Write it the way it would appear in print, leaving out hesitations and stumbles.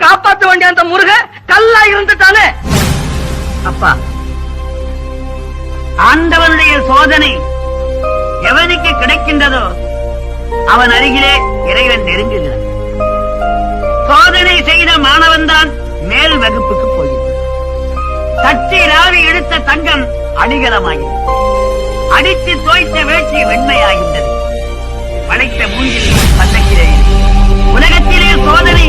காப்பாற்ற வேண்டிய அந்த முருக கல்லா இருந்துட்டானே. அப்பா, ஆண்டவனுடைய சோதனை எவனுக்கு கிடைக்கின்றதோ அவன் அருகிலே இறைவன் நெருங்குகிறான். சோதனை செய்த மாணவன் தான் மேல் வகுப்புக்கு போகிறான். தட்டி ராவி எடுத்த தங்கம் அடிகலமாகிறது. அடித்து தோய்த்த வேட்சி வெண்மையாகின்றது. படைத்த மூங்கில் பல்லக்கிலே உலகத்திலே சோதனை